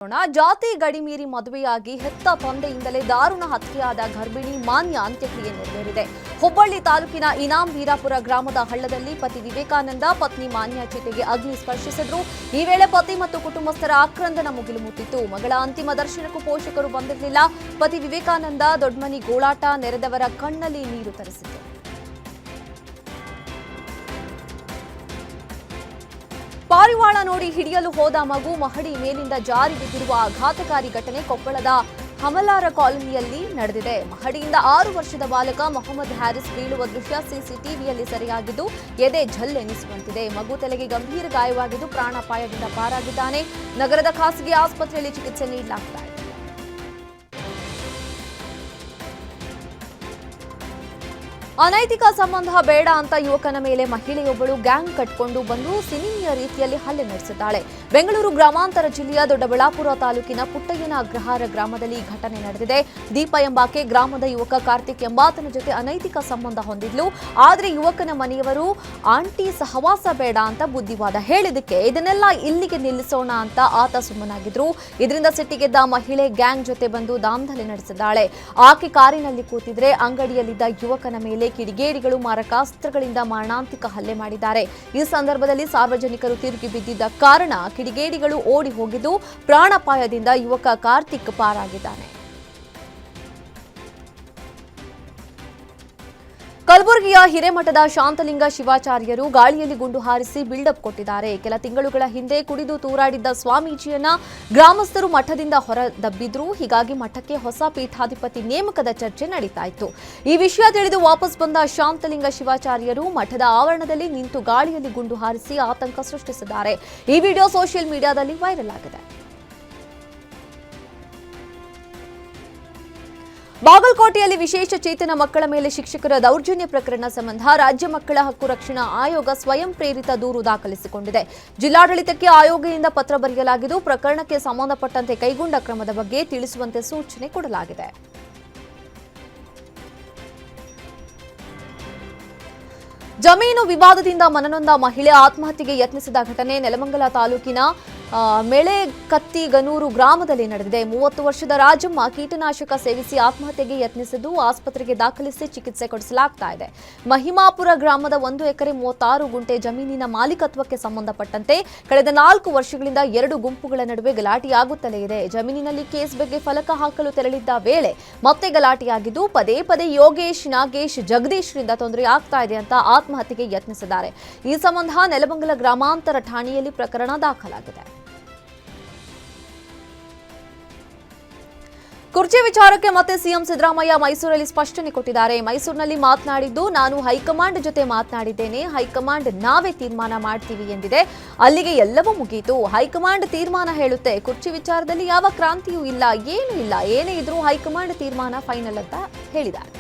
ಜಾತಿ ಗಡಿ ಮೀರಿ ಮದುವೆಯಾಗಿ ಹೆತ್ತ ತಂದೆಯಿಂದಲೇ ದಾರುಣ ಹತ್ಯೆಯಾದ ಗರ್ಭಿಣಿ ಮಾನ್ಯ ಅಂತ್ಯಕ್ರಿಯೆ ನೆರವೇರಿದೆ. ಹುಬ್ಬಳ್ಳಿ ತಾಲೂಕಿನ ಇನಾಂ ವೀರಾಪುರ ಗ್ರಾಮದ ಹಳ್ಳದಲ್ಲಿ ಪತಿ ವಿವೇಕಾನಂದ ಪತ್ನಿ ಮಾನ್ಯ ಚಿತೆಗೆ ಅಗ್ನಿ ಸ್ಪರ್ಶಿಸಿದ್ರು. ಈ ವೇಳೆ ಪತಿ ಮತ್ತು ಕುಟುಂಬಸ್ಥರ ಆಕ್ರಂದನ ಮುಗಿಲು ಮುಟ್ಟಿತ್ತು. ಮಗಳ ಅಂತಿಮ ದರ್ಶನಕ್ಕೂ ಪೋಷಕರು ಬಂದಿರಲಿಲ್ಲ. ಪತಿ ವಿವೇಕಾನಂದ ದೊಡ್ಡಮನಿ ಗೋಳಾಟ ನೆರೆದವರ ಕಣ್ಣಲ್ಲಿ ನೀರು ತರಿಸಿತು. ಪಾರಿವಾಳ ನೋಡಿ ಹಿಡಿಯಲು ಹೋದ ಮಗು ಮಹಡಿ ಮೇಲಿಂದ ಜಾರಿ ಬಿದ್ದಿರುವ ಆಘಾತಕಾರಿ ಘಟನೆ ಕೊಪ್ಪಳದ ಹಮಲಾರ ಕಾಲೋನಿಯಲ್ಲಿ ನಡೆದಿದೆ. ಮಹಡಿಯಿಂದ 6 ವರ್ಷದ ಬಾಲಕ ಮೊಹಮ್ಮದ್ ಹ್ಯಾರಿಸ್ ಬೀಳುವ ದೃಶ್ಯ ಸಿಸಿಟಿವಿಯಲ್ಲಿ ಸೆರೆಯಾಗಿದ್ದು ಎದೆ ಝಲ್ಲೆನಿಸುವಂತಿದೆ. ಮಗು ತಲೆಗೆ ಗಂಭೀರ ಗಾಯವಾಗಿದ್ದು ಪ್ರಾಣಾಪಾಯದಿಂದ ಪಾರಾಗಿದ್ದಾನೆ. ನಗರದ ಖಾಸಗಿ ಆಸ್ಪತ್ರೆಯಲ್ಲಿ ಚಿಕಿತ್ಸೆ ನೀಡಲಾಗುತ್ತಿದೆ. ಅನೈತಿಕ ಸಂಬಂಧ ಬೇಡ ಅಂತ ಯುವಕನ ಮೇಲೆ ಮಹಿಳೆಯೊಬ್ಬಳು ಗ್ಯಾಂಗ್ ಕಟ್ಟಿಕೊಂಡು ಬಂದು ಸಿನಿಮೀಯ ರೀತಿಯಲ್ಲಿ ಹಲ್ಲೆ ನಡೆಸಿದ್ದಾಳೆ. ಬೆಂಗಳೂರು ಗ್ರಾಮಾಂತರ ಜಿಲ್ಲೆಯ ದೊಡ್ಡಬಳ್ಳಾಪುರ ತಾಲೂಕಿನ ಪುಟ್ಟಯ್ಯನ ಅಗ್ರಹಾರ ಗ್ರಾಮದಲ್ಲಿ ಈ ಘಟನೆ ನಡೆದಿದೆ. ದೀಪ ಎಂಬಾಕೆ ಗ್ರಾಮದ ಯುವಕ ಕಾರ್ತಿಕ್ ಎಂಬಾತನ ಜೊತೆ ಅನೈತಿಕ ಸಂಬಂಧ ಹೊಂದಿದ್ಲು. ಆದರೆ ಯುವಕನ ಮನೆಯವರು ಆಂಟಿ ಸಹವಾಸ ಬೇಡ ಅಂತ ಬುದ್ಧಿವಾದ ಹೇಳಿದಕ್ಕೆ ಇದನ್ನೆಲ್ಲ ಇಲ್ಲಿಗೆ ನಿಲ್ಲಿಸೋಣ ಅಂತ ಆತ ಸುಮ್ಮನಾಗಿದ್ರು. ಇದರಿಂದ ಸಿಟ್ಟಿಗೆದ್ದ ಮಹಿಳೆ ಗ್ಯಾಂಗ್ ಜೊತೆ ಬಂದು ದಾಂಧಲೆ ನಡೆಸಿದ್ದಾಳೆ. ಆಕೆ ಕಾರಿನಲ್ಲಿ ಕೂತಿದ್ರೆ ಅಂಗಡಿಯಲ್ಲಿದ್ದ ಯುವಕನ ಮೇಲೆ ಕಿಡಿಗೇಡಿಗಳು ಮಾರಕಾಸ್ತ್ರಗಳಿಂದ ಮಾರಣಾಂತಿಕ ಹಲ್ಲೆ ಮಾಡಿದ್ದಾರೆ. ಈ ಸಂದರ್ಭದಲ್ಲಿ ಸಾರ್ವಜನಿಕರು ತಿರುಗಿ ಬಿದ್ದಿದ್ದ ಕಾರಣ ಕಿಡಿಗೇಡಿಗಳು ಓಡಿ ಹೋಗಿದ್ದು ಪ್ರಾಣಾಪಾಯದಿಂದ ಯುವಕ ಕಾರ್ತಿಕ್ ಪಾರಾಗಿದ್ದಾನೆ. ಕಲಬುರಗಿಯ ಹಿರೇಮಠದ ಶಾಂತಲಿಂಗ ಶಿವಾಚಾರ್ಯರು ಗಾಳಿಯಲ್ಲಿ ಗುಂಡು ಹಾರಿಸಿ ಬಿಲ್ಡಪ್ ಕೊಟ್ಟಿದ್ದಾರೆ. ಕೆಲ ತಿಂಗಳುಗಳ ಹಿಂದೆ ಕುಡಿದು ತೂರಾಡಿದ್ದ ಸ್ವಾಮೀಜಿಯನ್ನ ಗ್ರಾಮಸ್ಥರು ಮಠದಿಂದ ಹೊರದಬ್ಬಿದ್ರು. ಹೀಗಾಗಿ ಮಠಕ್ಕೆ ಹೊಸ ಪೀಠಾಧಿಪತಿ ನೇಮಕದ ಚರ್ಚೆ ನಡೀತಾ ಇತ್ತು. ಈ ವಿಷಯ ತಿಳಿದು ವಾಪಸ್ ಬಂದ ಶಾಂತಲಿಂಗ ಶಿವಾಚಾರ್ಯರು ಮಠದ ಆವರಣದಲ್ಲಿ ನಿಂತು ಗಾಳಿಯಲ್ಲಿ ಗುಂಡು ಹಾರಿಸಿ ಆತಂಕ ಸೃಷ್ಟಿಸಿದ್ದಾರೆ. ಈ ವಿಡಿಯೋ ಸೋಷಿಯಲ್ ಮೀಡಿಯಾದಲ್ಲಿ ವೈರಲ್ ಆಗಿದೆ. ಬಾಗಲಕೋಟೆಯಲ್ಲಿ ವಿಶೇಷ ಚೇತನ ಮಕ್ಕಳ ಮೇಲೆ ಶಿಕ್ಷಕರ ದೌರ್ಜನ್ಯ ಪ್ರಕರಣ ಸಂಬಂಧ ರಾಜ್ಯ ಮಕ್ಕಳ ಹಕ್ಕು ರಕ್ಷಣಾ ಆಯೋಗ ಸ್ವಯಂ ಪ್ರೇರಿತ ದೂರು ದಾಖಲಿಸಿಕೊಂಡಿದೆ. ಜಿಲ್ಲಾಡಳಿತಕ್ಕೆ ಆಯೋಗದಿಂದ ಪತ್ರ ಬರೆಯಲಾಗಿದ್ದು ಪ್ರಕರಣಕ್ಕೆ ಸಂಬಂಧಪಟ್ಟಂತೆ ಕೈಗೊಂಡ ಕ್ರಮದ ಬಗ್ಗೆ ತಿಳಿಸುವಂತೆ ಸೂಚನೆ ಕೊಡಲಾಗಿದೆ. ಜಮೀನು ವಿವಾದದಿಂದ ಮನನೊಂದ ಮಹಿಳೆ ಆತ್ಮಹತ್ಯೆಗೆ ಯತ್ನಿಸಿದ ಘಟನೆ ನೆಲಮಂಗಲ ತಾಲೂಕಿನ ಮೆಳೆಕತ್ತಿಗನೂರು ಗ್ರಾಮದಲ್ಲಿ ನಡೆದಿದೆ. 30 ವರ್ಷದ ರಾಜಮ್ಮ ಕೀಟನಾಶಕ ಸೇವಿಸಿ ಆತ್ಮಹತ್ಯೆಗೆ ಯತ್ನಿಸಿದ್ದು ಆಸ್ಪತ್ರೆಗೆ ದಾಖಲಿಸಿ ಚಿಕಿತ್ಸೆ ಕೊಡಿಸಲಾಗ್ತಾ ಇದೆ. ಮಹಿಮಾಪುರ ಗ್ರಾಮದ 1 ಎಕರೆ 36 ಗುಂಟೆ ಜಮೀನಿನ ಮಾಲೀಕತ್ವಕ್ಕೆ ಸಂಬಂಧಪಟ್ಟಂತೆ ಕಳೆದ 4 ವರ್ಷಗಳಿಂದ 2 ಗುಂಪುಗಳ ನಡುವೆ ಗಲಾಟೆಯಾಗುತ್ತಲೇ ಇದೆ. ಜಮೀನಿನಲ್ಲಿ ಕೇಸ್ ಬಗ್ಗೆ ಫಲಕ ಹಾಕಲು ತೆರಳಿದ್ದ ವೇಳೆ ಮತ್ತೆ ಗಲಾಟೆಯಾಗಿದ್ದು ಪದೇ ಪದೇ ಯೋಗೇಶ್, ನಾಗೇಶ್, ಜಗದೀಶ್ರಿಂದ ತೊಂದರೆ ಆಗ್ತಾ ಇದೆ ಅಂತ ಆತ್ಮಹತ್ಯೆಗೆ ಯತ್ನಿಸಿದ್ದಾರೆ. ಈ ಸಂಬಂಧ ನೆಲಮಂಗಲ ಗ್ರಾಮಾಂತರ ಠಾಣೆಯಲ್ಲಿ ಪ್ರಕರಣ ದಾಖಲಾಗಿದೆ. ಕುರ್ಚಿ ವಿಚಾರಕ್ಕೆ ಮತ್ತೆ ಸಿಎಂ ಸಿದ್ದರಾಮಯ್ಯ ಮೈಸೂರಲ್ಲಿ ಸ್ಪಷ್ಟನೆ ಕೊಟ್ಟಿದ್ದಾರೆ. ಮೈಸೂರಿನಲ್ಲಿ ಮಾತನಾಡಿದ್ದು ನಾನು ಹೈಕಮಾಂಡ್ ಜೊತೆ ಮಾತನಾಡಿದ್ದೇನೆ. ಹೈಕಮಾಂಡ್ ನಾವೇ ತೀರ್ಮಾನ ಮಾಡ್ತೀವಿ ಎಂದಿದೆ. ಅಲ್ಲಿಗೆ ಎಲ್ಲವೂ ಮುಗಿಯಿತು. ಹೈಕಮಾಂಡ್ ತೀರ್ಮಾನ ಹೇಳುತ್ತೆ. ಕುರ್ಚಿ ವಿಚಾರದಲ್ಲಿ ಯಾವ ಕ್ರಾಂತಿಯೂ ಇಲ್ಲ, ಏನೂ ಇಲ್ಲ. ಏನೇ ಇದ್ರೂ ಹೈಕಮಾಂಡ್ ತೀರ್ಮಾನ ಫೈನಲ್ ಅಂತ ಹೇಳಿದ್ದಾರೆ.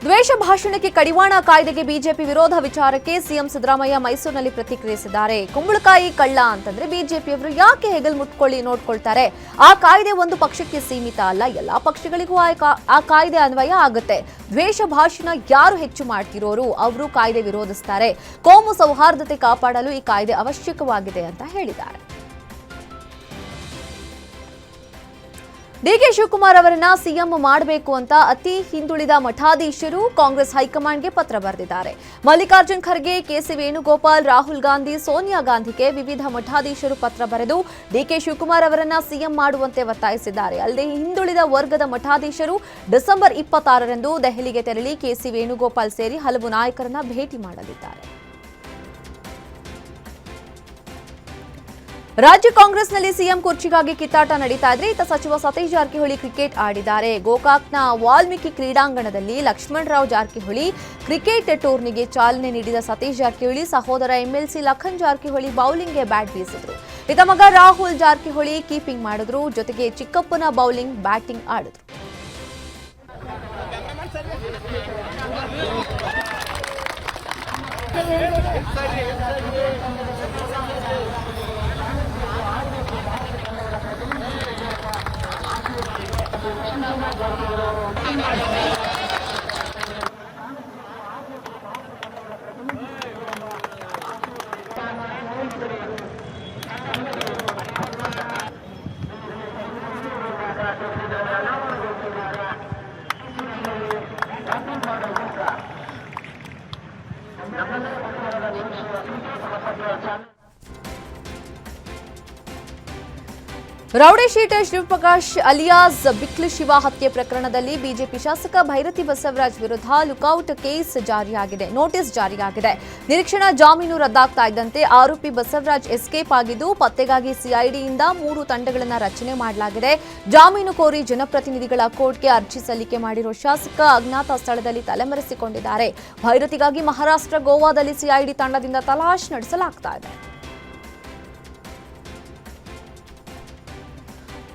ದ್ವೇಷ ಭಾಷಣಕ್ಕೆ ಕಡಿವಾಣ ಕಾಯ್ದೆಗೆ ಬಿಜೆಪಿ ವಿರೋಧ ವಿಚಾರಕ್ಕೆ ಸಿಎಂ ಸಿದ್ದರಾಮಯ್ಯ ಮೈಸೂರಿನಲ್ಲಿ ಪ್ರತಿಕ್ರಿಯಿಸಿದ್ದಾರೆ. ಕುಂಬಳಕಾಯಿ ಕಳ್ಳ ಅಂತಂದ್ರೆ ಬಿಜೆಪಿಯವರು ಯಾಕೆ ಹೆಗಲ್ ನೋಡ್ಕೊಳ್ತಾರೆ? ಆ ಕಾಯ್ದೆ ಒಂದು ಪಕ್ಷಕ್ಕೆ ಸೀಮಿತ ಅಲ್ಲ, ಎಲ್ಲಾ ಪಕ್ಷಗಳಿಗೂ ಆ ಕಾಯ್ದೆ ಅನ್ವಯ ಆಗುತ್ತೆ. ದ್ವೇಷ ಭಾಷಣ ಯಾರು ಹೆಚ್ಚು ಮಾಡ್ತಿರೋರು ಅವರು ಕಾಯ್ದೆ ವಿರೋಧಿಸ್ತಾರೆ. ಕೋಮು ಸೌಹಾರ್ದತೆ ಕಾಪಾಡಲು ಈ ಕಾಯ್ದೆ ಅವಶ್ಯಕವಾಗಿದೆ ಅಂತ ಹೇಳಿದ್ದಾರೆ. ಡಿಕೆ ಶಿವಕುಮಾರ್ ಅವರನ್ನ ಸಿಎಂ ಮಾಡಬೇಕು ಅಂತ ಅತಿ ಹಿಂದುಳಿದ ಮಠಾಧೀಶರು ಕಾಂಗ್ರೆಸ್ ಹೈಕಮಾಂಡ್ಗೆ ಪತ್ರ ಬರೆದಿದ್ದಾರೆ. ಮಲ್ಲಿಕಾರ್ಜುನ್ ಖರ್ಗೆ, ಕೆಸಿ ವೇಣುಗೋಪಾಲ್, ರಾಹುಲ್ ಗಾಂಧಿ, ಸೋನಿಯಾ ಗಾಂಧಿಗೆ ವಿವಿಧ ಮಠಾಧೀಶರು ಪತ್ರ ಬರೆದು ಡಿಕೆ ಶಿವಕುಮಾರ್ ಅವರನ್ನ ಸಿಎಂ ಮಾಡುವಂತೆ ಒತ್ತಾಯಿಸಿದ್ದಾರೆ. ಅಲ್ಲದೆ ಹಿಂದುಳಿದ ವರ್ಗದ ಮಠಾಧೀಶರು ಡಿಸೆಂಬರ್ 26ರಂದು ದೆಹಲಿಗೆ ತೆರಳಿ ಕೆಸಿ ವೇಣುಗೋಪಾಲ್ ಸೇರಿ ಹಲವು ನಾಯಕರನ್ನ ಭೇಟಿ ಮಾಡಲಿದ್ದಾರೆ. ರಾಜ್ಯ ಕಾಂಗ್ರೆಸ್ನಲ್ಲಿ ಸಿಎಂ ಕುರ್ಚಿಗಾಗಿ ಕಿತ್ತಾಟ ನಡೀತಾ ಇದ್ರೆ ಇತ್ತ ಸಚಿವ ಸತೀಶ್ ಜಾರಕಿಹೊಳಿ ಕ್ರಿಕೆಟ್ ಆಡಿದ್ದಾರೆ. ಗೋಕಾಕ್ನ ವಾಲ್ಮೀಕಿ ಕ್ರೀಡಾಂಗಣದಲ್ಲಿ ಲಕ್ಷ್ಮಣರಾವ್ ಜಾರಕಿಹೊಳಿ ಕ್ರಿಕೆಟ್ ಟೂರ್ನಿಗೆ ಚಾಲನೆ ನೀಡಿದ ಸತೀಶ್ ಜಾರಕಿಹೊಳಿ ಸಹೋದರ ಎಂಎಲ್ಸಿ ಲಖನ್ ಜಾರಕಿಹೊಳಿ ಬೌಲಿಂಗ್ಗೆ ಬ್ಯಾಟ್ ಬೀಸಿದ್ರು. ಇತ್ತ ಮಗ ರಾಹುಲ್ ಜಾರಕಿಹೊಳಿ ಕೀಪಿಂಗ್ ಮಾಡಿದ್ರು. ಜೊತೆಗೆ ಚಿಕ್ಕಪ್ಪನ ಬೌಲಿಂಗ್, ಬ್ಯಾಟಿಂಗ್ ಆಡಿದ್ರು. Rowdy sheeter Shivaprakash alias Biklu Shiva ಹತ್ಯೆ ಪ್ರಕರಣದಲ್ಲಿ ಬಿಜೆಪಿ ಶಾಸಕ ಭೈರತಿ ಬಸವರಾಜ್ ವಿರುದ್ಧ ಲುಕೌಟ್ ಕೇಸ್ ಜಾರಿಯಾಗಿದೆ, ನೋಟಿಸ್ ಜಾರಿಯಾಗಿದೆ. ನಿರೀಕ್ಷಣಾ ಜಾಮೀನು ರದ್ದಾಗ್ತಾ ಇದ್ದಂತೆ ಆರೋಪಿ ಬಸವರಾಜ್ ಎಸ್ಕೇಪ್ ಆಗಿದ್ದು, ಪತ್ತೆಗಾಗಿ ಸಿಐಡಿಯಿಂದ 3 ತಂಡಗಳನ್ನು ರಚನೆ ಮಾಡಲಾಗಿದೆ. ಜಾಮೀನು ಕೋರಿ ಜನಪ್ರತಿನಿಧಿಗಳ ಕೋರ್ಟ್ಗೆ ಅರ್ಜಿ ಸಲ್ಲಿಕೆ ಮಾಡಿರುವ ಶಾಸಕ ಅಜ್ಞಾತ ಸ್ಥಳದಲ್ಲಿ ತಲೆಮರೆಸಿಕೊಂಡಿದ್ದಾರೆ. ಭೈರತಿಗಾಗಿ ಮಹಾರಾಷ್ಟ್ರ, ಗೋವಾದಲ್ಲಿ ಸಿಐಡಿ ತಂಡದಿಂದ ತಲಾಶ್ ನಡೆಸಲಾಗ್ತಾ ಇದೆ.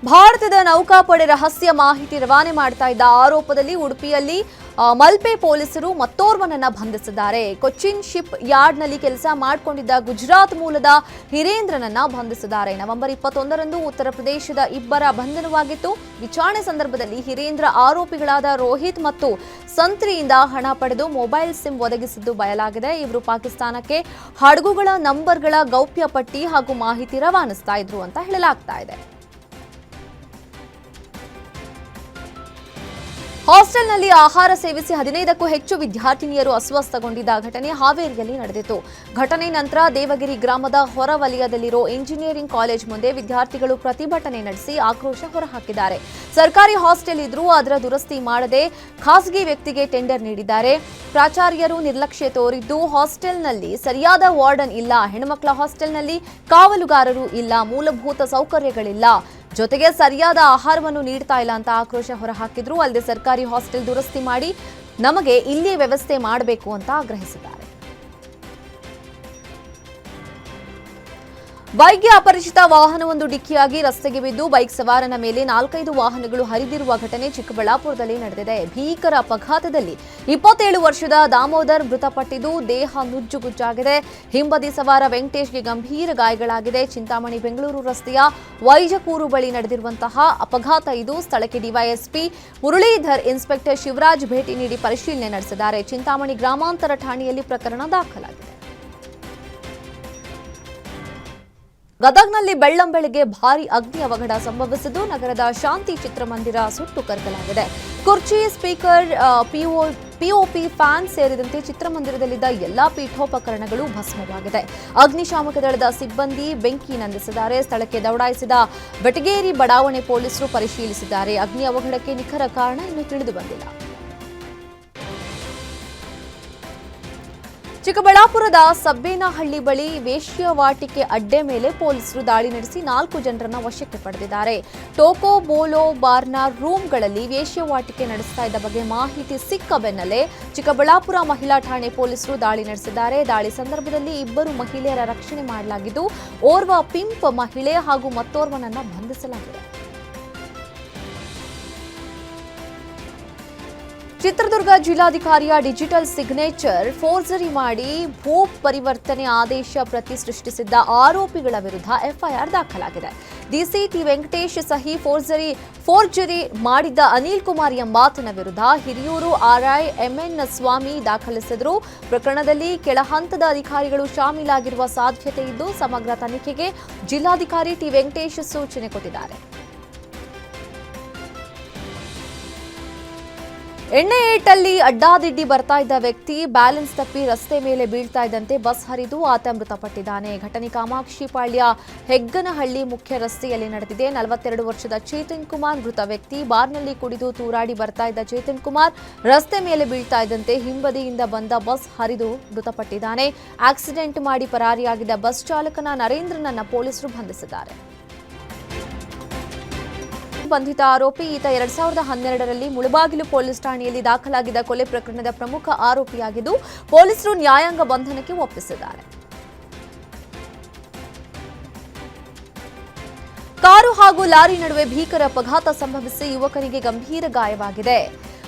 ಭಾರತದ ನೌಕಾಪಡೆ ರಹಸ್ಯ ಮಾಹಿತಿ ರವಾನೆ ಮಾಡ್ತಾ ಇದ್ದ ಆರೋಪದಲ್ಲಿ ಉಡುಪಿಯಲ್ಲಿ ಮಲ್ಪೆ ಪೊಲೀಸರು ಮತ್ತೋರ್ವನನ್ನ ಬಂಧಿಸಿದ್ದಾರೆ. ಕೊಚ್ಚಿನ್ ಶಿಪ್ ಯಾರ್ಡ್ನಲ್ಲಿ ಕೆಲಸ ಮಾಡಿಕೊಂಡಿದ್ದ ಗುಜರಾತ್ ಮೂಲದ ಹಿರೇಂದ್ರನನ್ನ ಬಂಧಿಸಿದ್ದಾರೆ. ನವೆಂಬರ್ 21ರಂದು ಉತ್ತರ ಪ್ರದೇಶದ ಇಬ್ಬರ ಬಂಧನವಾಗಿತ್ತು. ವಿಚಾರಣೆ ಸಂದರ್ಭದಲ್ಲಿ ಹಿರೇಂದ್ರ ಆರೋಪಿಗಳಾದ ರೋಹಿತ್ ಮತ್ತು ಸಂತ್ರಿಯಿಂದ ಹಣ ಪಡೆದು ಮೊಬೈಲ್ ಸಿಮ್ ಒದಗಿಸಿದ್ದು ಬಯಲಾಗಿದೆ. ಇವರು ಪಾಕಿಸ್ತಾನಕ್ಕೆ ಹಡಗುಗಳ ನಂಬರ್ಗಳ ಗೌಪ್ಯ ಪಟ್ಟಿ ಹಾಗೂ ಮಾಹಿತಿ ರವಾನಿಸ್ತಾ ಇದ್ರು ಅಂತ ಹೇಳಲಾಗ್ತಾ ಇದೆ. ಹಾಸ್ಟೆಲ್ನಲ್ಲಿ ಆಹಾರ ಸೇವಿಸಿ 15ಕ್ಕೂ ಹೆಚ್ಚು ವಿದ್ಯಾರ್ಥಿನಿಯರು ಅಸ್ವಸ್ಥಗೊಂಡಿದ್ದ ಘಟನೆ ಹಾವೇರಿಯಲ್ಲಿ ನಡೆದಿತ್ತು. ಘಟನೆ ನಂತರ ದೇವಗಿರಿ ಗ್ರಾಮದ ಹೊರವಲಯದಲ್ಲಿರೋ ಇಂಜಿನಿಯರಿಂಗ್ ಕಾಲೇಜ್ ಮುಂದೆ ವಿದ್ಯಾರ್ಥಿಗಳು ಪ್ರತಿಭಟನೆ ನಡೆಸಿ ಆಕ್ರೋಶ ಹೊರಹಾಕಿದ್ದಾರೆ. ಸರ್ಕಾರಿ ಹಾಸ್ಟೆಲ್ ಇದ್ರೂ ಅದರ ದುರಸ್ತಿ ಮಾಡದೆ ಖಾಸಗಿ ವ್ಯಕ್ತಿಗೆ ಟೆಂಡರ್ ನೀಡಿದ್ದಾರೆ. ಪ್ರಾಚಾರ್ಯರು ನಿರ್ಲಕ್ಷ್ಯ ತೋರಿದ್ದು, ಹಾಸ್ಟೆಲ್ನಲ್ಲಿ ಸರಿಯಾದ ವಾರ್ಡನ್ ಇಲ್ಲ, ಹೆಣ್ಣುಮಕ್ಕಳ ಹಾಸ್ಟೆಲ್ನಲ್ಲಿ ಕಾವಲುಗಾರರು ಇಲ್ಲ, ಮೂಲಭೂತ ಸೌಕರ್ಯಗಳಿಲ್ಲ, ಜೊತೆಗೆ ಸರಿಯಾದ ಆಹಾರವನ್ನು ನೀಡ್ತಾ ಇಲ್ಲ ಅಂತ ಆಕ್ರೋಶ ಹೊರಹಾಕಿದ್ರು. ಅಲ್ಲದೆ ಸರ್ಕಾರಿ ಹಾಸ್ಟೆಲ್ ದುರಸ್ತಿ ಮಾಡಿ ನಮಗೆ ಇಲ್ಲಿ ವ್ಯವಸ್ಥೆ ಮಾಡಬೇಕು ಅಂತ ಆಗ್ರಹಿಸಿದ್ದಾರೆ. ಬೈಕ್ಗೆ ಅಪರಿಚಿತ ವಾಹನವೊಂದು ಡಿಕ್ಕಿಯಾಗಿ ರಸ್ತೆಗೆ ಬಿದ್ದು ಬೈಕ್ ಸವಾರನ ಮೇಲೆ 4-5 ವಾಹನಗಳು ಹರಿದಿರುವ ಘಟನೆ ಚಿಕ್ಕಬಳ್ಳಾಪುರದಲ್ಲಿ ನಡೆದಿದೆ. ಭೀಕರ ಅಪಘಾತದಲ್ಲಿ 27 ವರ್ಷದ ದಾಮೋದರ್ ಮೃತಪಟ್ಟಿದ್ದು, ದೇಹ ನುಜ್ಜುಗುಜ್ಜಾಗಿದೆ. ಹಿಂಬದಿ ಸವಾರ ವೆಂಕಟೇಶ್ಗೆ ಗಂಭೀರ ಗಾಯಗಳಾಗಿದೆ. ಚಿಂತಾಮಣಿ ಬೆಂಗಳೂರು ರಸ್ತೆಯ ವೈಜಕೂರು ಬಳಿ ನಡೆದಿರುವಂತಹ ಅಪಘಾತ ಇದು. ಸ್ಥಳಕ್ಕೆ ಡಿವೈಎಸ್ಪಿ ಮುರಳೀಧರ್, ಇನ್ಸ್ಪೆಕ್ಟರ್ ಶಿವರಾಜ್ ಭೇಟಿ ನೀಡಿ ಪರಿಶೀಲನೆ ನಡೆಸಿದ್ದಾರೆ. ಚಿಂತಾಮಣಿ ಗ್ರಾಮಾಂತರ ಠಾಣೆಯಲ್ಲಿ ಪ್ರಕರಣ ದಾಖಲಾಗಿದೆ. ಗದಗ್ನಲ್ಲಿ ಬೆಳ್ಳಂಬೆಳಗ್ಗೆ ಭಾರೀ ಅಗ್ನಿ ಅವಘಡ ಸಂಭವಿಸಿದ್ದು, ನಗರದ ಶಾಂತಿ ಚಿತ್ರಮಂದಿರ ಸುಟ್ಟು ಕರಕಲಾಗಿದೆ. ಕುರ್ಚಿ, ಸ್ಪೀಕರ್, ಪಿಒಪಿ, ಫ್ಯಾನ್ ಸೇರಿದಂತೆ ಚಿತ್ರಮಂದಿರದಲ್ಲಿದ್ದ ಎಲ್ಲಾ ಪೀಠೋಪಕರಣಗಳು ಭಸ್ಮವಾಗಿದೆ. ಅಗ್ನಿಶಾಮಕ ದಳದ ಸಿಬ್ಬಂದಿ ಬೆಂಕಿ ನಂದಿಸಿದ್ದಾರೆ. ಸ್ಥಳಕ್ಕೆ ದೌಡಾಯಿಸಿದ ಬೆಟಗೇರಿ ಬಡಾವಣೆ ಪೊಲೀಸರು ಪರಿಶೀಲಿಸಿದ್ದಾರೆ. ಅಗ್ನಿ ಅವಘಡಕ್ಕೆ ನಿಖರ ಕಾರಣ ಇನ್ನೂ ತಿಳಿದು ಬಂದಿಲ್ಲ. ಚಿಕ್ಕಬಳ್ಳಾಪುರದ ಸಬ್ಬೇನಹಳ್ಳಿ ಬಳಿ ವೇಶ್ಯಾವಾಟಿಕೆ ಅಡ್ಡೆ ಮೇಲೆ ಪೊಲೀಸರು ದಾಳಿ ನಡೆಸಿ 4 ಜನರನ್ನ ವಶಕ್ಕೆ ಪಡೆದಿದ್ದಾರೆ. ಟೋಕೋ ಬೋಲೋ ಬಾರ್ನ ರೂಮ್ಗಳಲ್ಲಿ ವೇಶ್ಯಾವಾಟಿಕೆ ನಡೆಸ್ತಾ ಇದ್ದ ಬಗ್ಗೆ ಮಾಹಿತಿ ಸಿಕ್ಕ ಬೆನ್ನಲ್ಲೇ ಚಿಕ್ಕಬಳ್ಳಾಪುರ ಮಹಿಳಾ ಠಾಣೆ ಪೊಲೀಸರು ದಾಳಿ ನಡೆಸಿದ್ದಾರೆ. ದಾಳಿ ಸಂದರ್ಭದಲ್ಲಿ 2 ಮಹಿಳೆಯರ ರಕ್ಷಣೆ ಮಾಡಲಾಗಿದ್ದು, ಓರ್ವ ಪಿಂಪ್ ಮಹಿಳೆ ಹಾಗೂ ಮತ್ತೋರ್ವನನ್ನ ಬಂಧಿಸಲಾಗಿದೆ. ಚಿತ್ರದುರ್ಗ ಜಿಲ್ಲಾಧಿಕಾರಿಯ ಡಿಜಿಟಲ್ ಸಿಗ್ನೇಚರ್ ಫೋರ್ಜರಿ ಮಾಡಿ ಭೂ ಪರಿವರ್ತನೆ ಆದೇಶ ಪ್ರತಿ ಸೃಷ್ಟಿಸಿದ್ದ ಆರೋಪಿಗಳ ವಿರುದ್ಧ ಎಫ್ಐಆರ್ ದಾಖಲಾಗಿದೆ. ಡಿಸಿಟಿ ವೆಂಕಟೇಶ್ ಸಹಿ ಫೋರ್ಜರಿ ಮಾಡಿದ್ದ ಅನಿಲ್ ಕುಮಾರ್ ಎಂಬಾತನ ವಿರುದ್ಧ ಹಿರಿಯೂರು ಆರ್ಐ ಎಂಎನ್ ಸ್ವಾಮಿ ದಾಖಲಿಸಿದ್ರು. ಪ್ರಕರಣದಲ್ಲಿ ಕೆಳಹಂತದ ಅಧಿಕಾರಿಗಳು ಶಾಮೀಲಾಗಿರುವ ಸಾಧ್ಯತೆ ಇದ್ದು, ಸಮಗ್ರ ತನಿಖೆಗೆ ಜಿಲ್ಲಾಧಿಕಾರಿ ಟಿ ವೆಂಕಟೇಶ್ ಸೂಚನೆ ಕೊಟ್ಟಿದ್ದಾರೆ. ಎಣ್ಣೆ ಏಟಲ್ಲಿ ಅಡ್ಡಾದಿಡ್ಡಿ ಬರ್ತಾ ಇದ್ದ ವ್ಯಕ್ತಿ ಬ್ಯಾಲೆನ್ಸ್ ತಪ್ಪಿ ರಸ್ತೆ ಮೇಲೆ ಬೀಳ್ತಾ ಇದ್ದಂತೆ ಬಸ್ ಹರಿದು ಆತ ಮೃತಪಟ್ಟಿದ್ದಾನೆ. ಘಟನೆ ಕಾಮಾಕ್ಷಿಪಾಳ್ಯ ಹೆಗ್ಗನಹಳ್ಳಿ ಮುಖ್ಯ ರಸ್ತೆಯಲ್ಲಿ ನಡೆದಿದೆ. 42 ವರ್ಷದ ಚೇತನ್ ಕುಮಾರ್ ಮೃತ ವ್ಯಕ್ತಿ. ಬಾರ್ನಲ್ಲಿ ಕುಡಿದು ತೂರಾಡಿ ಬರ್ತಾ ಇದ್ದ ಚೇತನ್ ಕುಮಾರ್ ರಸ್ತೆ ಮೇಲೆ ಬೀಳ್ತಾ ಇದ್ದಂತೆ ಹಿಂಬದಿಯಿಂದ ಬಂದ ಬಸ್ ಹರಿದು ಮೃತಪಟ್ಟಿದ್ದಾನೆ. ಆಕ್ಸಿಡೆಂಟ್ ಮಾಡಿ ಪರಾರಿಯಾಗಿದ್ದ ಬಸ್ ಚಾಲಕನ ನರೇಂದ್ರನನ್ನ ಪೊಲೀಸರು ಬಂಧಿಸಿದ್ದಾರೆ. ಬಂಧಿತ ಆರೋಪಿ ಈತ 2012ರಲ್ಲಿ ಮುಳಬಾಗಿಲು ಪೊಲೀಸ್ ಠಾಣೆಯಲ್ಲಿ ದಾಖಲಾಗಿದ್ದ ಕೊಲೆ ಪ್ರಕರಣದ ಪ್ರಮುಖ ಆರೋಪಿಯಾಗಿದ್ದು, ಪೊಲೀಸರು ನ್ಯಾಯಾಂಗ ಬಂಧನಕ್ಕೆ ಒಪ್ಪಿಸಿದ್ದಾರೆ. ಕಾರು ಹಾಗೂ ಲಾರಿ ನಡುವೆ ಭೀಕರ ಅಪಘಾತ ಸಂಭವಿಸಿ ಯುವಕನಿಗೆ ಗಂಭೀರ ಗಾಯವಾಗಿದೆ.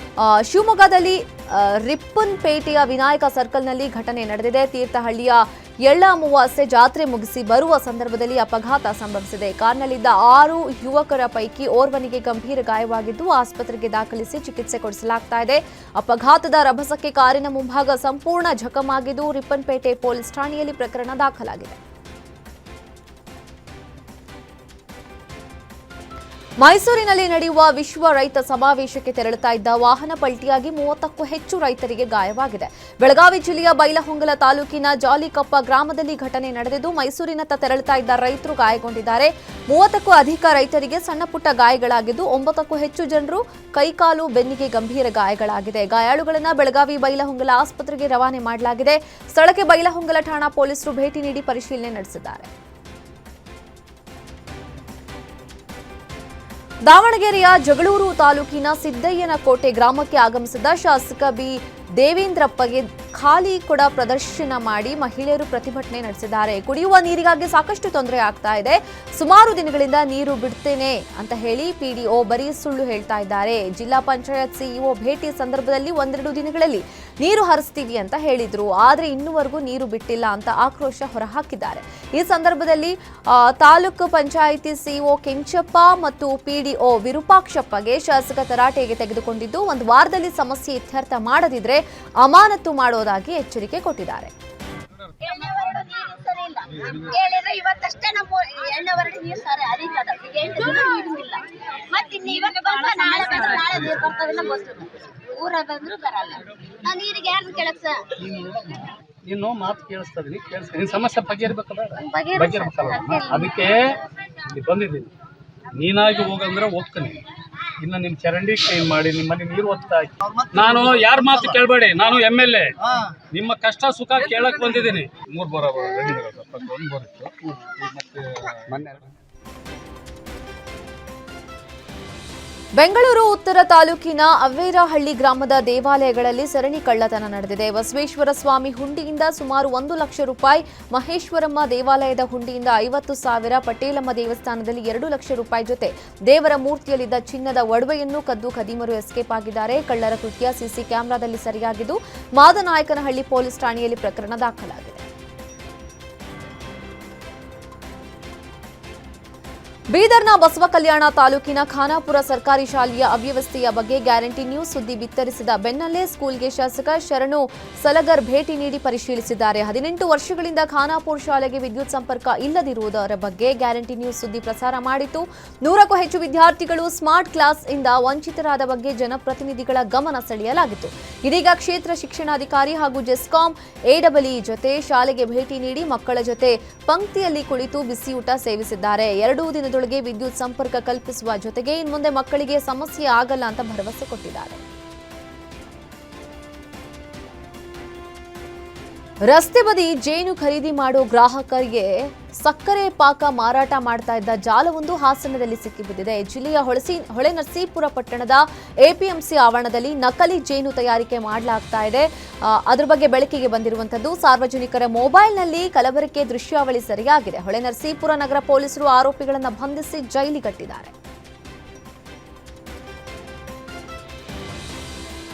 ಶಿವಮೊಗ್ಗದಲ್ಲಿ ರಿಪ್ಪನ್ಪೇಟೆಯ ವಿನಾಯಕ ಸರ್ಕಲ್ನಲ್ಲಿ ಘಟನೆ ನಡೆದಿದೆ. ತೀರ್ಥಹಳ್ಳಿಯ ಎಳ್ಳಅಮಾವಾಸ್ಯೆ ಜಾತ್ರೆ ಮುಗಿಸಿ ಬರುವ ಸಂದರ್ಭದಲ್ಲಿ ಅಪಘಾತ ಸಂಭವಿಸಿದೆ. ಕಾರ್ನಲ್ಲಿದ್ದ 6 ಯುವಕರ ಪೈಕಿ ಓರ್ವನಿಗೆ ಗಂಭೀರ ಗಾಯವಾಗಿದ್ದು, ಆಸ್ಪತ್ರೆಗೆ ದಾಖಲಿಸಿ ಚಿಕಿತ್ಸೆ ಕೊಡಿಸಲಾಗ್ತಾ ಇದೆ. ಅಪಘಾತದ ರಭಸಕ್ಕೆ ಕಾರಿನ ಮುಂಭಾಗ ಸಂಪೂರ್ಣ ಜಖಮಾಗಿದ್ದು, ರಿಪ್ಪನ್ಪೇಟೆ ಪೊಲೀಸ್ ಠಾಣೆಯಲ್ಲಿ ಪ್ರಕರಣ ದಾಖಲಾಗಿದೆ. ಮೈಸೂರಿನಲ್ಲಿ ನಡೆಯುವ ವಿಶ್ವ ರೈತ ಸಮಾವೇಶಕ್ಕೆ ತೆರಳುತ್ತಾ ಇದ್ದ ವಾಹನ ಪಲ್ಟಿಯಾಗಿ 30ಕ್ಕೂ ಹೆಚ್ಚು ರೈತರಿಗೆ ಗಾಯವಾಗಿದೆ. ಬೆಳಗಾವಿ ಜಿಲ್ಲೆಯ ಬೈಲಹೊಂಗಲ ತಾಲೂಕಿನ ಜಾಲಿಕಪ್ಪ ಗ್ರಾಮದಲ್ಲಿ ಘಟನೆ ನಡೆದಿದ್ದು, ಮೈಸೂರಿನತ್ತ ತೆರಳುತ್ತಾ ಇದ್ದ ರೈತರು ಗಾಯಗೊಂಡಿದ್ದಾರೆ. 30ಕ್ಕೂ ಅಧಿಕ ರೈತರಿಗೆ ಸಣ್ಣಪುಟ್ಟ ಗಾಯಗಳಾಗಿದ್ದು, 9ಕ್ಕೂ ಹೆಚ್ಚು ಜನರು ಕೈಕಾಲು ಬೆನ್ನಿಗೆ ಗಂಭೀರ ಗಾಯಗಳಾಗಿದೆ. ಗಾಯಾಳುಗಳನ್ನು ಬೆಳಗಾವಿ ಬೈಲಹೊಂಗಲ ಆಸ್ಪತ್ರೆಗೆ ರವಾನೆ ಮಾಡಲಾಗಿದೆ. ಸ್ಥಳಕ್ಕೆ ಬೈಲಹೊಂಗಲ ಠಾಣಾ ಪೊಲೀಸರು ಭೇಟಿ ನೀಡಿ ಪರಿಶೀಲನೆ ನಡೆಸಿದ್ದಾರೆ. ದಾವಣಗೆರೆಯ ಜಗಳೂರು ತಾಲೂಕಿನ ಸಿದ್ದಯ್ಯನಕೋಟೆ ಗ್ರಾಮಕ್ಕೆ ಆಗಮಿಸಿದ ಶಾಸಕ ಬಿ ದೇವೇಂದ್ರಪ್ಪಗೆ ಖಾಲಿ ಕೊಡ ಪ್ರದರ್ಶನ ಮಾಡಿ ಮಹಿಳೆಯರು ಪ್ರತಿಭಟನೆ ನಡೆಸಿದ್ದಾರೆ. ಕುಡಿಯುವ ನೀರಿಗಾಗಿ ಸಾಕಷ್ಟು ತೊಂದರೆ ಆಗ್ತಾ ಇದೆ. ಸುಮಾರು ದಿನಗಳಿಂದ ನೀರು ಬಿಡ್ತೇನೆ ಅಂತ ಹೇಳಿ ಪಿಡಿಒ ಬರೀ ಸುಳ್ಳು ಹೇಳ್ತಾ ಇದ್ದಾರೆ. ಜಿಲ್ಲಾ ಪಂಚಾಯತ್ ಸಿಇಒ ಭೇಟಿ ಸಂದರ್ಭದಲ್ಲಿ 1-2 ದಿನಗಳಲ್ಲಿ ನೀರು ಹರಿಸ್ತೀವಿ ಅಂತ ಹೇಳಿದ್ರು, ಆದ್ರೆ ಇನ್ನೂವರೆಗೂ ನೀರು ಬಿಟ್ಟಿಲ್ಲ ಅಂತ ಆಕ್ರೋಶ ಹೊರಹಾಕಿದ್ದಾರೆ. ಈ ಸಂದರ್ಭದಲ್ಲಿ ತಾಲೂಕು ಪಂಚಾಯಿತಿ ಸಿಇಒ ಕೆಂಚಪ್ಪ ಮತ್ತು ಪಿಡಿಒ ವಿರೂಪಾಕ್ಷಪ್ಪಗೆ ಶಾಸಕ ತರಾಟೆಗೆ ತೆಗೆದುಕೊಂಡಿದ್ದು, 1 ವಾರದಲ್ಲಿ ಸಮಸ್ಯೆ ಇತ್ಯರ್ಥ ಮಾಡದಿದ್ರೆ ಅಮಾನತು ಮಾಡೋದಾಗಿ ಎಚ್ಚರಿಕೆ ಕೊಟ್ಟಿದ್ದಾರೆ. ಇವತ್ತಷ್ಟೇ ನಮ್ಮ ಎಣ್ಣೆ ಹೊರಡಿ ನೀರು ಸರಿ ಅದೀತದ ಮತ್ತೆ ಇವತ್ತು ಬಂದ ನಾಳೆ ನೀರು ಬರ್ತದನ್ನ ಗೊತ್ತಿಲ್ಲ. ಊರ ಬಂದ್ರು ಬರಲ್ಲ. ನಾ ನೀರಿಗೆ ಯಾರು ಕೇಳಕ್ ಸರ್ ನೀನು ಮಾತು ಕೇಳಿಸ್ತೀನಿ, ನಿನ್ ಸಮಸ್ಯೆ ಬಗೆಹರಿಬೇಕಲ್ಲ, ಅದಕ್ಕೆ ಇಲ್ಲಿ ಬಂದಿದ್ದೀನಿ. ನೀನಾಗಿ ಹೋಗಂದ್ರೆ ಹೋಗ್ತೀನಿ. ಇನ್ನು ನಿಮ್ ಚರಂಡಿ ಕ್ಲೀನ್ ಮಾಡಿ, ನಿಮ್ಮ ಮನೆ ನೀರು ಒತ್ತಾ ನಾನು ಯಾರ ಮಾತು ಕೇಳಬೇಡಿ. ನಾನು MLA, ನಿಮ್ಮ ಕಷ್ಟ ಸುಖ ಕೇಳಕ್ ಬಂದಿದ್ದೀನಿ. 3 ಬೋರ್ ಒಂದು ಬೋರ್ ಇತ್ತು ಮತ್ತೆ ಮೊನ್ನೆ. ಬೆಂಗಳೂರು ಉತ್ತರ ತಾಲೂಕಿನ ಅವ್ವೇರಹಳ್ಳಿ ಗ್ರಾಮದ ದೇವಾಲಯಗಳಲ್ಲಿ ಸರಣಿ ಕಳ್ಳತನ ನಡೆದಿದೆ. ಬಸವೇಶ್ವರ ಸ್ವಾಮಿ ಹುಂಡಿಯಿಂದ ಸುಮಾರು 1 ಲಕ್ಷ ರೂಪಾಯಿ, ಮಹೇಶ್ವರಮ್ಮ ದೇವಾಲಯದ ಹುಂಡಿಯಿಂದ 50,000, ಪಟೇಲಮ್ಮ ದೇವಸ್ಥಾನದಲ್ಲಿ 2 ಲಕ್ಷ ರೂಪಾಯಿ ಜೊತೆ ದೇವರ ಮೂರ್ತಿಯಲ್ಲಿದ್ದ ಚಿನ್ನದ ಒಡವೆಯನ್ನು ಕದ್ದು ಖದೀಮರು ಎಸ್ಕೇಪ್ ಆಗಿದ್ದಾರೆ. ಕಳ್ಳರ ಕೃತ್ಯ ಸಿಸಿ ಕ್ಯಾಮೆರಾದಲ್ಲಿ ಸೆರೆಯಾಗಿದ್ದು, ಮಾದನಾಯಕನಹಳ್ಳಿ ಪೊಲೀಸ್ ಠಾಣೆಯಲ್ಲಿ ಪ್ರಕರಣ ದಾಖಲಾಗಿದೆ. ಬೀದರ್ನ ಬಸವಕಲ್ಯಾಣ ತಾಲೂಕಿನ ಖಾನಾಪುರ ಸರ್ಕಾರಿ ಶಾಲೆಯ ಅವ್ಯವಸ್ಥೆಯ ಬಗ್ಗೆ ಗ್ಯಾರಂಟಿ ನ್ಯೂಸ್ ಸುದ್ದಿ ಬಿತ್ತರಿಸಿದ ಬೆನ್ನಲ್ಲೇ ಸ್ಕೂಲ್ಗೆ ಶಾಸಕ ಶರಣು ಸಲಗರ್ ಭೇಟಿ ನೀಡಿ ಪರಿಶೀಲಿಸಿದ್ದಾರೆ. 18 ವರ್ಷಗಳಿಂದ ಖಾನಾಪುರ ಶಾಲೆಗೆ ವಿದ್ಯುತ್ ಸಂಪರ್ಕ ಇಲ್ಲದಿರುವುದರ ಬಗ್ಗೆ ಗ್ಯಾರಂಟಿ ನ್ಯೂಸ್ ಸುದ್ದಿ ಪ್ರಸಾರ ಮಾಡಿತ್ತು. 100ಕ್ಕೂ ಹೆಚ್ಚು ವಿದ್ಯಾರ್ಥಿಗಳು ಸ್ಮಾರ್ಟ್ ಕ್ಲಾಸ್ ಇಂದ ವಂಚಿತರಾದ ಬಗ್ಗೆ ಜನಪ್ರತಿನಿಧಿಗಳ ಗಮನ ಸೆಳೆಯಲಾಗಿತ್ತು. ಇದೀಗ ಕ್ಷೇತ್ರ ಶಿಕ್ಷಣಾಧಿಕಾರಿ ಹಾಗೂ ಜೆಸ್ಕಾಂ AEE ಜೊತೆ ಶಾಲೆಗೆ ಭೇಟಿ ನೀಡಿ ಮಕ್ಕಳ ಜೊತೆ ಪಂಕ್ತಿಯಲ್ಲಿ ಕುಳಿತು ಬಿಸಿಯೂಟ ಸೇವಿಸಿದ್ದಾರೆ. 2 ದಿನದೊಳಗೆ ವಿದ್ಯುತ್ ಸಂಪರ್ಕ ಕಲ್ಪಿಸುವ ಜೊತೆಗೆ ಇನ್ಮುಂದೆ ಮಕ್ಕಳಿಗೆ ಸಮಸ್ಯೆ ಆಗಲ್ಲ ಅಂತ ಭರವಸೆ ಕೊಟ್ಟಿದ್ದಾರೆ. ರಸ್ತೆ ಬದಿ ಜೇನು ಖರೀದಿ ಮಾಡೋ ಗ್ರಾಹಕರಿಗೆ ಸಕ್ಕರೆ ಪಾಕ ಮಾರಾಟ ಮಾಡ್ತಾ ಇದ್ದ ಜಾಲವೊಂದು ಹಾಸನದಲ್ಲಿ ಸಿಕ್ಕಿಬಿದ್ದಿದೆ. ಜಿಲ್ಲೆಯ ಹೊಳೆನರಸೀಪುರ ಪಟ್ಟಣದ APMC ಆವರಣದಲ್ಲಿ ನಕಲಿ ಜೇನು ತಯಾರಿಕೆ ಮಾಡಲಾಗ್ತಾ ಇದೆ. ಅದರ ಬಗ್ಗೆ ಬೆಳಕಿಗೆ ಬಂದಿರುವಂತದ್ದು. ಸಾರ್ವಜನಿಕರ ಮೊಬೈಲ್ನಲ್ಲಿ ಕಲಬೆರಕೆ ದೃಶ್ಯಾವಳಿ ಸೆರೆಯಾಗಿದೆ. ಹೊಳೆನರಸೀಪುರ ನಗರ ಪೊಲೀಸರು ಆರೋಪಿಗಳನ್ನು ಬಂಧಿಸಿ ಜೈಲಿಗಟ್ಟಿದ್ದಾರೆ.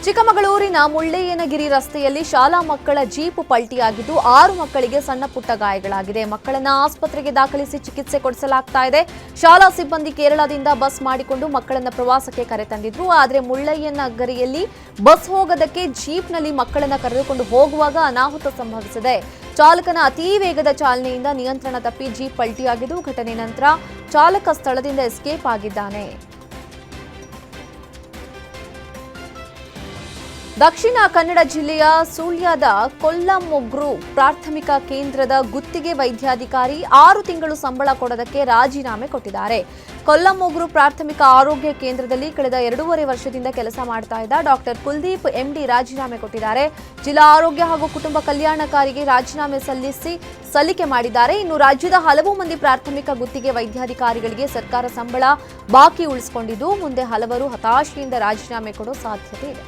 ಚಿಕ್ಕಮಗಳೂರಿನ ಮುಳ್ಳಯ್ಯನಗಿರಿ ರಸ್ತೆಯಲ್ಲಿ ಶಾಲಾ ಮಕ್ಕಳ ಜೀಪು ಪಲ್ಟಿಯಾಗಿದ್ದು 6 ಮಕ್ಕಳಿಗೆ ಸಣ್ಣ ಪುಟ್ಟ ಗಾಯಗಳಾಗಿದೆ. ಮಕ್ಕಳನ್ನ ಆಸ್ಪತ್ರೆಗೆ ದಾಖಲಿಸಿ ಚಿಕಿತ್ಸೆ ಕೊಡಿಸಲಾಗ್ತಾ ಇದೆ. ಶಾಲಾ ಸಿಬ್ಬಂದಿ ಕೇರಳದಿಂದ ಬಸ್ ಮಾಡಿಕೊಂಡು ಮಕ್ಕಳನ್ನ ಪ್ರವಾಸಕ್ಕೆ ಕರೆತಂದಿದ್ರು. ಆದರೆ ಮುಳ್ಳಯ್ಯನಗಿರಿಯಲ್ಲಿ ಬಸ್ ಹೋಗೋದಕ್ಕೆ ಜೀಪ್ನಲ್ಲಿ ಮಕ್ಕಳನ್ನ ಕರೆದುಕೊಂಡು ಹೋಗುವಾಗ ಅನಾಹುತ ಸಂಭವಿಸಿದೆ. ಚಾಲಕನ ಅತೀ ವೇಗದ ಚಾಲನೆಯಿಂದ ನಿಯಂತ್ರಣ ತಪ್ಪಿ ಜೀಪ್ ಪಲ್ಟಿಯಾಗಿದ್ದು, ಘಟನೆ ನಂತರ ಚಾಲಕ ಸ್ಥಳದಿಂದ ಎಸ್ಕೇಪ್ ಆಗಿದ್ದಾನೆ. ದಕ್ಷಿಣ ಕನ್ನಡ ಜಿಲ್ಲೆಯ ಸುಳ್ಯದ ಕೊಲ್ಲಮೊಗ್ರು ಪ್ರಾಥಮಿಕ ಕೇಂದ್ರದ ಗುತ್ತಿಗೆ ವೈದ್ಯಾಧಿಕಾರಿ 6 ತಿಂಗಳು ಸಂಬಳ ಕೊಡೋದಕ್ಕೆ ರಾಜೀನಾಮೆ ಕೊಟ್ಟಿದ್ದಾರೆ. ಕೊಲ್ಲಮೊಗ್ರು ಪ್ರಾಥಮಿಕ ಆರೋಗ್ಯ ಕೇಂದ್ರದಲ್ಲಿ ಕಳೆದ 2.5 ವರ್ಷದಿಂದ ಕೆಲಸ ಮಾಡ್ತಾ ಇದ್ದ ಡಾಕ್ಟರ್ ಕುಲ್ದೀಪ್ MD ರಾಜೀನಾಮೆ ಕೊಟ್ಟಿದ್ದಾರೆ. ಜಿಲ್ಲಾ ಆರೋಗ್ಯ ಹಾಗೂ ಕುಟುಂಬ ಕಲ್ಯಾಣಕಾರಿಗೆ ರಾಜೀನಾಮೆ ಸಲ್ಲಿಕೆ ಮಾಡಿದ್ದಾರೆ. ಇನ್ನು ರಾಜ್ಯದ ಹಲವು ಮಂದಿ ಪ್ರಾಥಮಿಕ ಗುತ್ತಿಗೆ ವೈದ್ಯಾಧಿಕಾರಿಗಳಿಗೆ ಸರ್ಕಾರ ಸಂಬಳ ಬಾಕಿ ಉಳಿಸಿಕೊಂಡಿದ್ದು, ಮುಂದೆ ಹಲವರು ಹತಾಶೆಯಿಂದ ರಾಜೀನಾಮೆ ಕೊಡೋ ಸಾಧ್ಯತೆ ಇದೆ.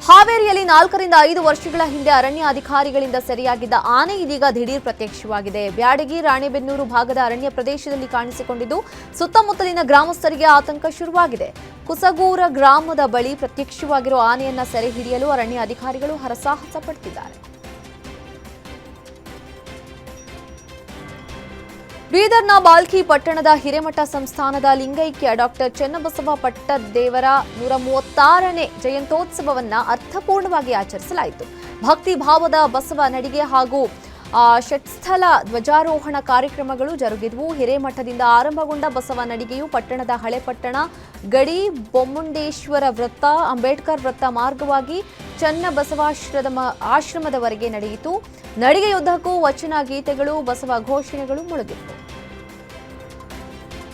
ಹಾವೇರಿಯಲ್ಲಿ 4 ರಿಂದ 5 ವರ್ಷಗಳ ಹಿಂದೆ ಅರಣ್ಯ ಅಧಿಕಾರಿಗಳಿಂದ ಸೆರೆಯಾಗಿದ್ದ ಆನೆ ಇದೀಗ ದಿಢೀರ್ ಪ್ರತ್ಯಕ್ಷವಾಗಿದೆ. ಬ್ಯಾಡಗಿ ರಾಣೆಬೆನ್ನೂರು ಭಾಗದ ಅರಣ್ಯ ಪ್ರದೇಶದಲ್ಲಿ ಕಾಣಿಸಿಕೊಂಡಿದ್ದು, ಸುತ್ತಮುತ್ತಲಿನ ಗ್ರಾಮಸ್ಥರಿಗೆ ಆತಂಕ ಶುರುವಾಗಿದೆ. ಕುಸಗೂರ ಗ್ರಾಮದ ಬಳಿ ಪ್ರತ್ಯಕ್ಷವಾಗಿರುವ ಆನೆಯನ್ನ ಸೆರೆ ಹಿಡಿಯಲು ಅರಣ್ಯ ಅಧಿಕಾರಿಗಳು ಹರಸಾಹಸ ಪಡುತ್ತಿದ್ದಾರೆ. ಬೀದರ್ನ ಬಾಲ್ಕಿ ಪಟ್ಟಣದ ಹಿರೇಮಠ ಸಂಸ್ಥಾನದ ಲಿಂಗೈಕ್ಯ ಡಾಕ್ಟರ್ ಚೆನ್ನಬಸವ ಪಟ್ಟದೇವರ 136ನೇ ಜಯಂತ್ಯೋತ್ಸವವನ್ನು ಅರ್ಥಪೂರ್ಣವಾಗಿ ಆಚರಿಸಲಾಯಿತು. ಭಕ್ತಿ ಭಾವದ ಬಸವ ನಡಿಗೆ ಹಾಗೂ ಷಟ್ಸ್ಥಲ ಧ್ವಜಾರೋಹಣ ಕಾರ್ಯಕ್ರಮಗಳು ಜರುಗಿದವು. ಹಿರೇಮಠದಿಂದ ಆರಂಭಗೊಂಡ ಬಸವ ನಡಿಗೆಯು ಪಟ್ಟಣದ ಹಳೆಪಟ್ಟಣ ಗಡಿ ಬೊಮ್ಮುಂಡೇಶ್ವರ ವೃತ್ತ, ಅಂಬೇಡ್ಕರ್ ವೃತ್ತ ಮಾರ್ಗವಾಗಿ ಆಶ್ರಮದವರೆಗೆ ನಡೆಯಿತು. ನಡಿಗೆಯುದ್ದಕ್ಕೂ ವಚನ ಗೀತೆಗಳು, ಬಸವ ಘೋಷಣೆಗಳು ಮೊಳಗಿತ್ತು.